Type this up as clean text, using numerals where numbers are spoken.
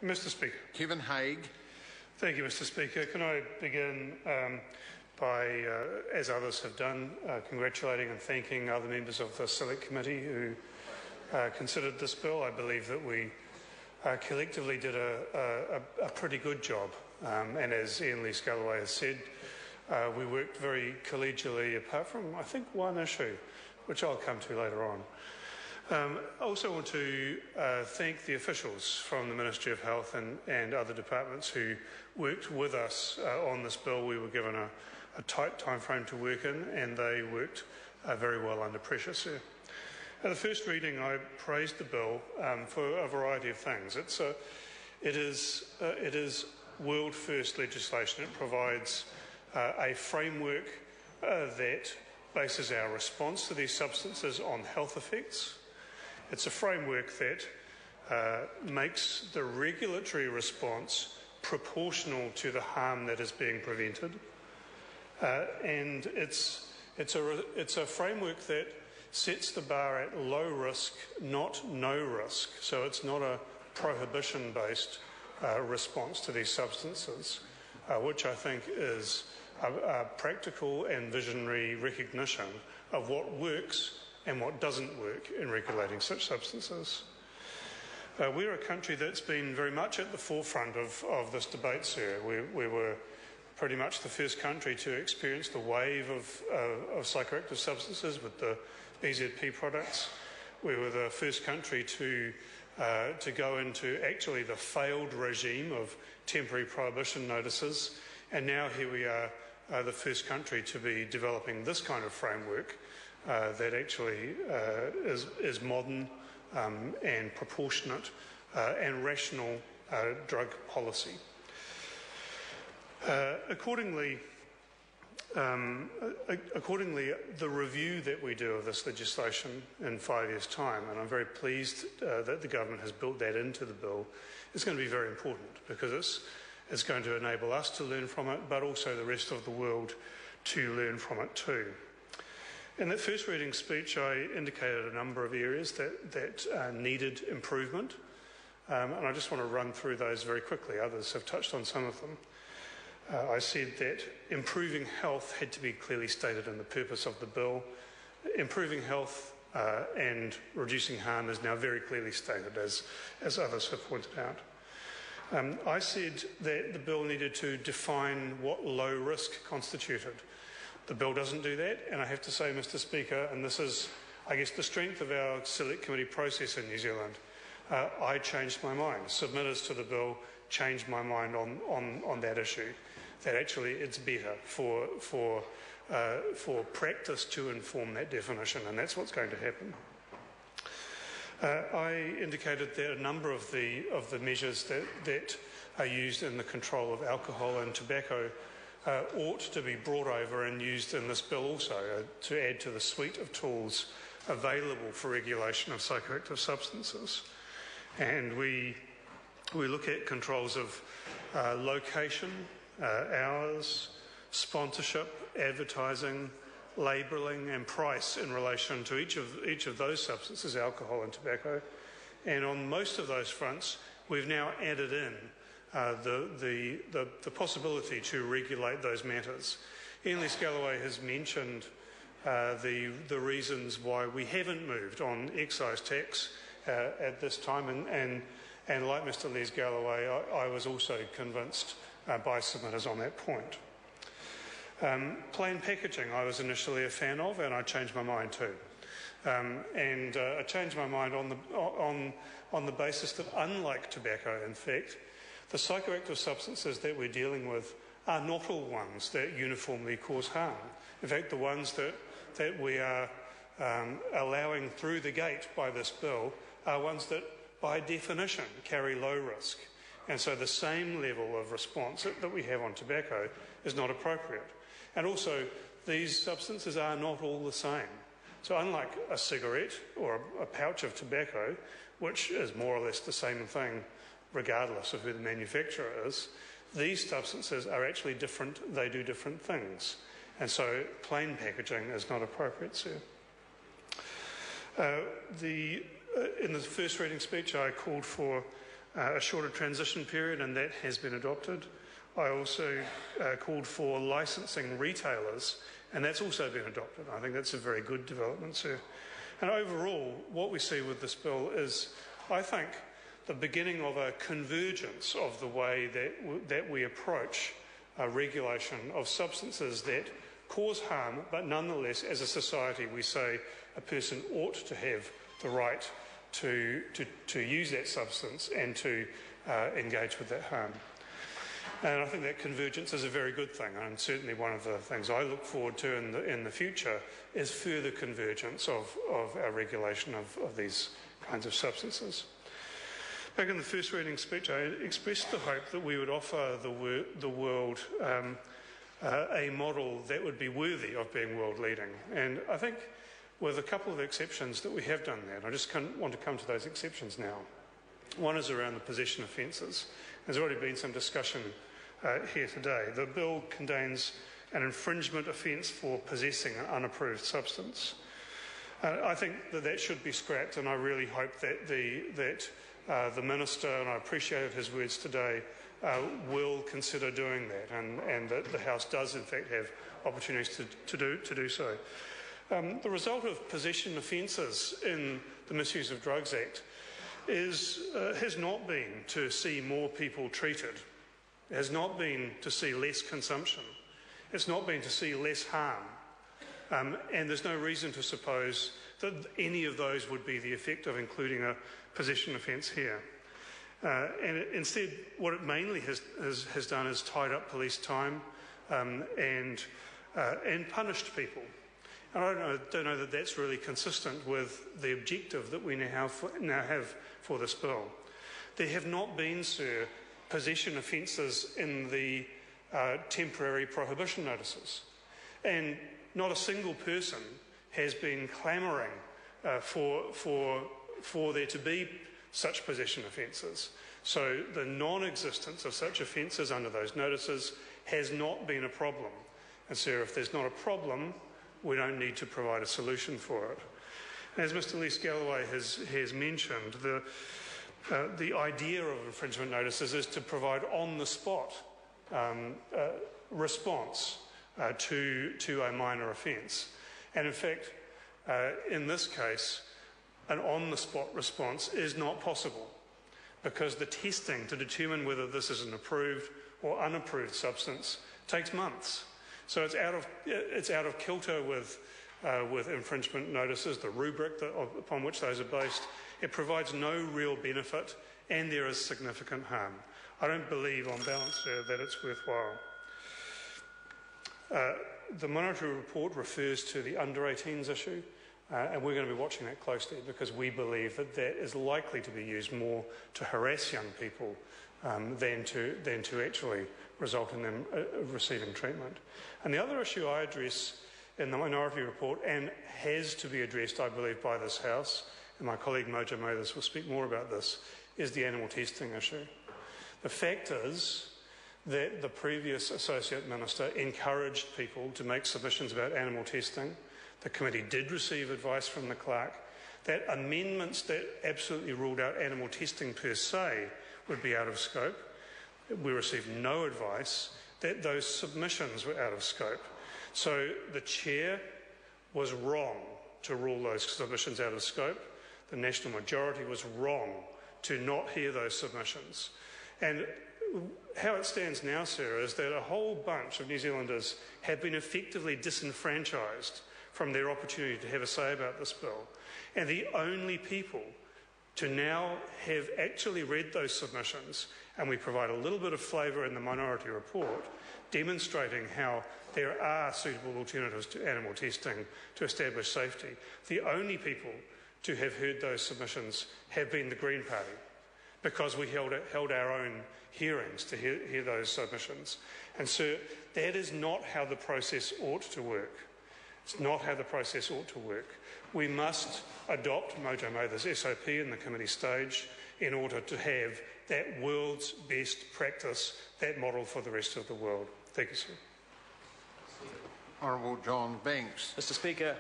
Mr. Speaker. Kevin Haig. Thank you, Mr. Speaker. Can I begin by, as others have done, congratulating and thanking other members of the Select Committee who considered this bill. I believe that we collectively did a pretty good job, and as Ian Lees-Galloway has said, we worked very collegially apart from, I think, one issue, which I'll come to later on. I also want to thank the officials from the Ministry of Health and other departments who worked with us on this bill. We were given a tight time frame to work in, and they worked very well under pressure, sir. At the first reading, I praised the bill for a variety of things. It is world-first legislation. It provides a framework that bases our response to these substances on health effects. It's a framework that makes the regulatory response proportional to the harm that is being prevented, and it's a framework that sets the bar at low risk, not no risk. So it's not a prohibition-based response to these substances, which I think is a practical and visionary recognition of what works and what doesn't work in regulating such substances. We're a country that's been very much at the forefront of this debate, sir. We were pretty much the first country to experience the wave of psychoactive substances with the BZP products. We were the first country to go into actually the failed regime of temporary prohibition notices, and now here we are, the first country to be developing this kind of framework that actually is modern and proportionate and rational drug policy. Accordingly, the review that we do of this legislation in 5 years' time, and I'm very pleased that the government has built that into the bill, is going to be very important because it's going to enable us to learn from it, but also the rest of the world to learn from it too. In that first reading speech, I indicated a number of areas that needed improvement, and I just want to run through those very quickly. Others have touched on some of them. I said that improving health had to be clearly stated in the purpose of the bill. Improving health and reducing harm is now very clearly stated, as others have pointed out. I said that the bill needed to define what low risk constituted. The bill doesn't do that, and I have to say, Mr. Speaker, and this is, I guess, the strength of our Select Committee process in New Zealand, I changed my mind. Submitters to the bill changed my mind on that issue, that actually it's better for practice to inform that definition, and that's what's going to happen. I indicated that a number of the measures that are used in the control of alcohol and tobacco ought to be brought over and used in this bill also to add to the suite of tools available for regulation of psychoactive substances. And we look at controls of location, hours, sponsorship, advertising, labelling and price in relation to each of those substances, alcohol and tobacco. And on most of those fronts, we've now added in the possibility to regulate those matters. Ian Lees-Galloway has mentioned the reasons why we haven't moved on excise tax at this time, and like Mr. Lees-Galloway, I was also convinced by submitters on that point. Plain packaging I was initially a fan of, and I changed my mind too. I changed my mind on the basis that, unlike tobacco, in fact, the psychoactive substances that we're dealing with are not all ones that uniformly cause harm. In fact, the ones that we are allowing through the gate by this bill are ones that, by definition, carry low risk. And so the same level of response that we have on tobacco is not appropriate. And also, these substances are not all the same. So unlike a cigarette or a pouch of tobacco, which is more or less the same thing regardless of who the manufacturer is, these substances are actually different. They do different things. And so plain packaging is not appropriate, sir. In the first reading speech, I called for a shorter transition period, and that has been adopted. I also called for licensing retailers, and that's also been adopted. I think that's a very good development, sir. And overall, what we see with this bill is, I think, the beginning of a convergence of the way that we approach regulation of substances that cause harm, but nonetheless, as a society, we say a person ought to have the right to use that substance and to engage with that harm. And I think that convergence is a very good thing, and certainly one of the things I look forward to in the future is further convergence of our regulation of these kinds of substances. Back in the first reading speech, I expressed the hope that we would offer the world a model that would be worthy of being world-leading. And I think with a couple of exceptions that we have done that. I just want to come to those exceptions now. One is around the possession offences. There's already been some discussion here today. The bill contains an infringement offence for possessing an unapproved substance. I think that should be scrapped, and I really hope that the Minister, and I appreciated his words today, will consider doing that, and that the House does in fact have opportunities to do so. The result of possession offences in the Misuse of Drugs Act has not been to see more people treated. It has not been to see less consumption. It's not been to see less harm. And there's no reason to suppose that any of those would be the effect of including a possession offence here. And instead, what it mainly has done is tied up police time and punished people. And I don't know that that's really consistent with the objective that we now have for this bill. There have not been, sir, possession offences in the temporary prohibition notices. And not a single person has been clamouring for there to be such possession offences. So the non-existence of such offences under those notices has not been a problem. And sir, if there's not a problem, we don't need to provide a solution for it. As Mr. Lees-Galloway has mentioned, the idea of infringement notices is to provide on-the-spot response to a minor offence. And in fact, in this case, an on-the-spot response is not possible because the testing to determine whether this is an approved or unapproved substance takes months. So it's out of kilter with infringement notices, the rubric upon which those are based. It provides no real benefit, and there is significant harm. I don't believe, on balance, sir, that it's worthwhile. The Minority Report refers to the under-18s issue, and we're going to be watching that closely because we believe that is likely to be used more to harass young people than to actually result in them receiving treatment. And the other issue I address in the Minority Report, and has to be addressed, I believe, by this House, and my colleague Mojo Mathers will speak more about this, is the animal testing issue. The fact is that the previous Associate Minister encouraged people to make submissions about animal testing. The committee did receive advice from the clerk that amendments that absolutely ruled out animal testing per se would be out of scope. We received no advice that those submissions were out of scope. So the chair was wrong to rule those submissions out of scope. The national majority was wrong to not hear those submissions. And how it stands now, sir, is that a whole bunch of New Zealanders have been effectively disenfranchised from their opportunity to have a say about this bill. And the only people to now have actually read those submissions, and we provide a little bit of flavour in the Minority Report, demonstrating how there are suitable alternatives to animal testing to establish safety. The only people to have heard those submissions have been the Green Party, because we held our own hearings to hear those submissions. And sir, that is not how the process ought to work. It's not how the process ought to work. We must adopt Mojo Mathers' SOP in the committee stage in order to have that world's best practice, that model for the rest of the world. Thank you, sir. Honourable John Banks. Mr. Speaker,